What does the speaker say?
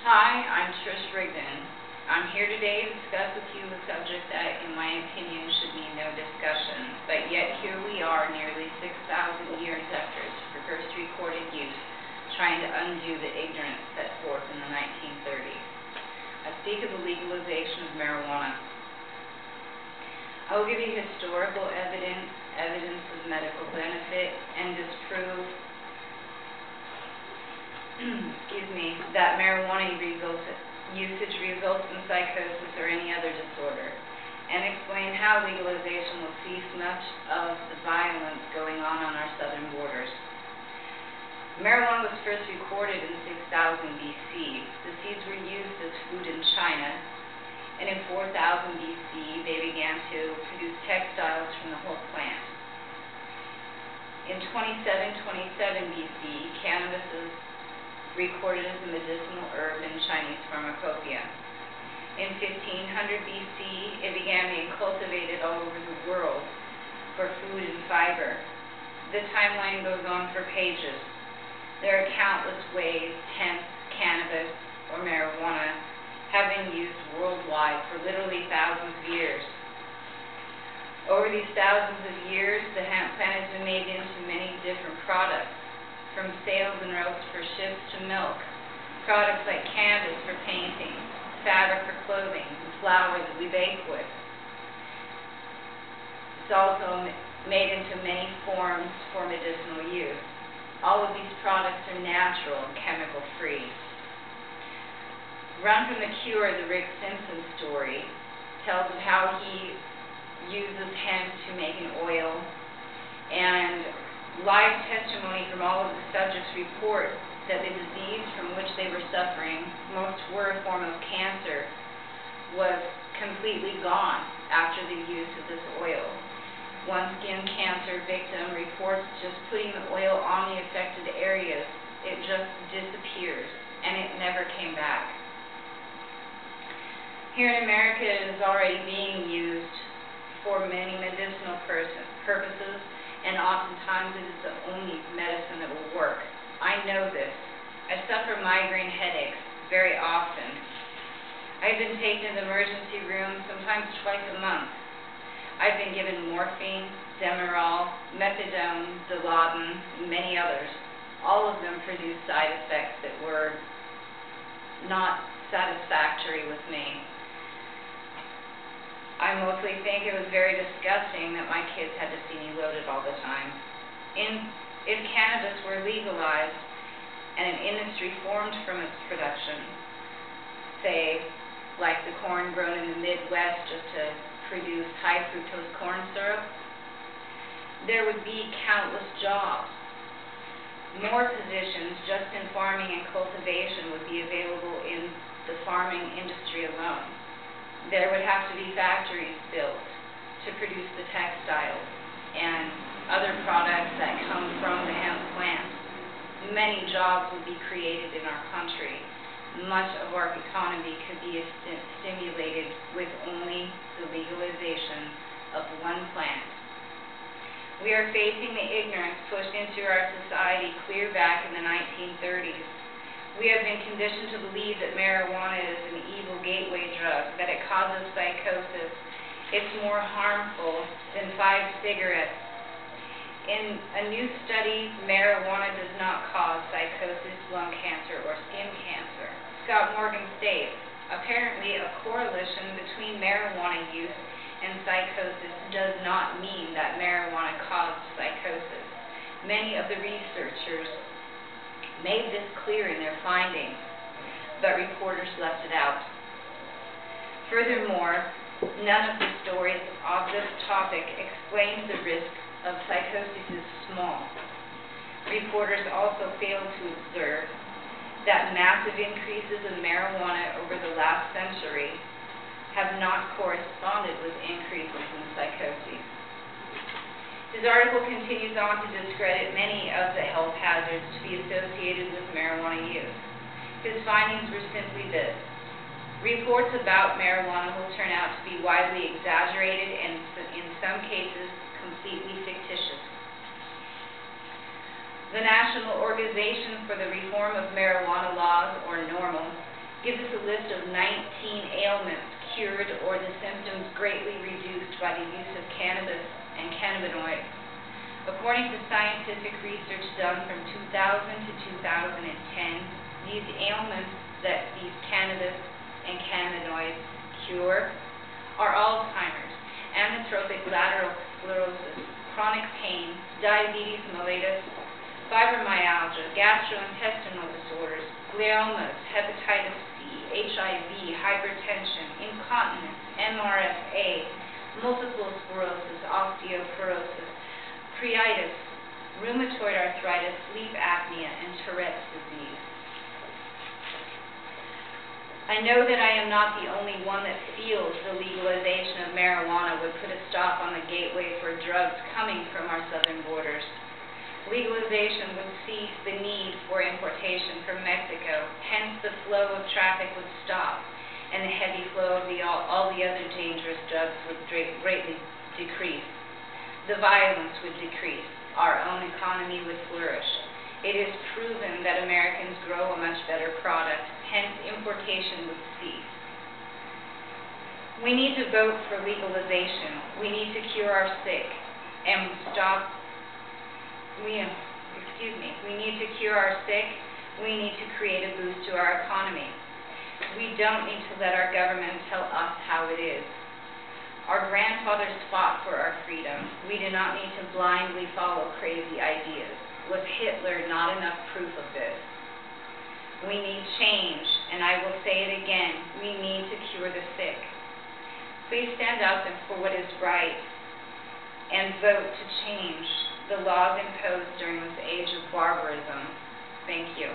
Hi, I'm Trish Rigdon. I'm here today to discuss with you a subject that, in my opinion, should need no discussion, but yet here we are nearly 6,000 years after its first recorded use, trying to undo the ignorance set forth in the 1930s. I speak of the legalization of marijuana. I will give you historical evidence of medical benefit, and disprove that marijuana usage results in psychosis or any other disorder, and explain how legalization will cease much of the violence going on our southern borders. Marijuana was first recorded in 6000 BC. The seeds were used as food in China, and in 4000 BC they began to produce textiles from the whole plant. In 2727 BC, cannabis is recorded as a medicinal herb in Chinese pharmacopoeia. In 1500 BC, it began being cultivated all over the world for food and fiber. The timeline goes on for pages. There are countless ways hemp, cannabis, or marijuana have been used worldwide for literally thousands of years. Over these thousands of years, the hemp plant has been made into many different products, from sails and ropes for ships to milk, products like canvas for painting, fabric for clothing, and flour that we bake with. It's also made into many forms for medicinal use. All of these products are natural and chemical-free. Run from the Cure, the Rick Simpson story, tells of how he uses hemp to make an oil, and live testimony from all of the subjects report that the disease from which they were suffering, most were a form of cancer, was completely gone after the use of this oil. One skin cancer victim reports just putting the oil on the affected areas, it just disappears, and it never came back. Here in America, it is already being used for many medicinal purposes, and oftentimes it is the only medicine that will work. I know this. I suffer migraine headaches very often. I've been taken to the emergency room sometimes twice a month. I've been given morphine, Demerol, methadone, Dilaudid, and many others. All of them produce side effects that were not satisfactory with me. I mostly think it was very disgusting that my kids had to see me loaded all the time. If cannabis were legalized and an industry formed from its production, say, like the corn grown in the Midwest just to produce high fructose corn syrup, there would be countless jobs. More positions just in farming and cultivation would be available in the farming industry alone. There would have to be factories built to produce the textiles and other products that come from the hemp plant. Many jobs would be created in our country. Much of our economy could be stimulated with only the legalization of one plant. We are facing the ignorance pushed into our society clear back in the 1930s. We have been conditioned to believe that marijuana is an evil gateway drug, that it causes psychosis. It's more harmful than 5 cigarettes. In a new study, marijuana does not cause psychosis, lung cancer, or skin cancer. Scott Morgan states, apparently a correlation between marijuana use and psychosis does not mean that marijuana caused psychosis. Many of the researchers made this clear in their findings, but reporters left it out. Furthermore, none of the stories on this topic explains the risk of psychosis is small. Reporters also failed to observe that massive increases in marijuana over the last century have not corresponded with increases in psychosis. His article continues on to discredit many of the health hazards to be associated with marijuana use. His findings were simply this: reports about marijuana will turn out to be widely exaggerated and, in some cases, completely fictitious. The National Organization for the Reform of Marijuana Laws, or NORML, gives us a list of 19 ailments cured or the symptoms greatly reduced by the use of cannabis and cannabinoids. According to scientific research done from 2000 to 2010, these ailments that these cannabis and cannabinoids cure are Alzheimer's, amyotrophic lateral sclerosis, chronic pain, diabetes mellitus, fibromyalgia, gastrointestinal disorders, gliomas, hepatitis C, HIV, hypertension, incontinence, MRSA, multiple sclerosis, osteoporosis, pruritus, rheumatoid arthritis, sleep apnea, and Tourette's disease. I know that I am not the only one that feels the legalization of marijuana would put a stop on the gateway for drugs coming from our southern borders. Legalization would cease the need for importation from Mexico, hence the flow of traffic would stop, and the heavy flow of all the other dangerous drugs would greatly decrease. The violence would decrease. Our own economy would flourish. It is proven that Americans grow a much better product, hence importation would cease. We need to vote for legalization. We need to cure our sick and stop. We need to cure our sick. We need to create a boost to our economy. We don't need to let our government tell us how it is. Our grandfathers fought for our freedom. We do not need to blindly follow crazy ideas. Was Hitler not enough proof of this? We need change, and I will say it again, we need to cure the sick. Please stand up for what is right and vote to change the laws imposed during this age of barbarism. Thank you.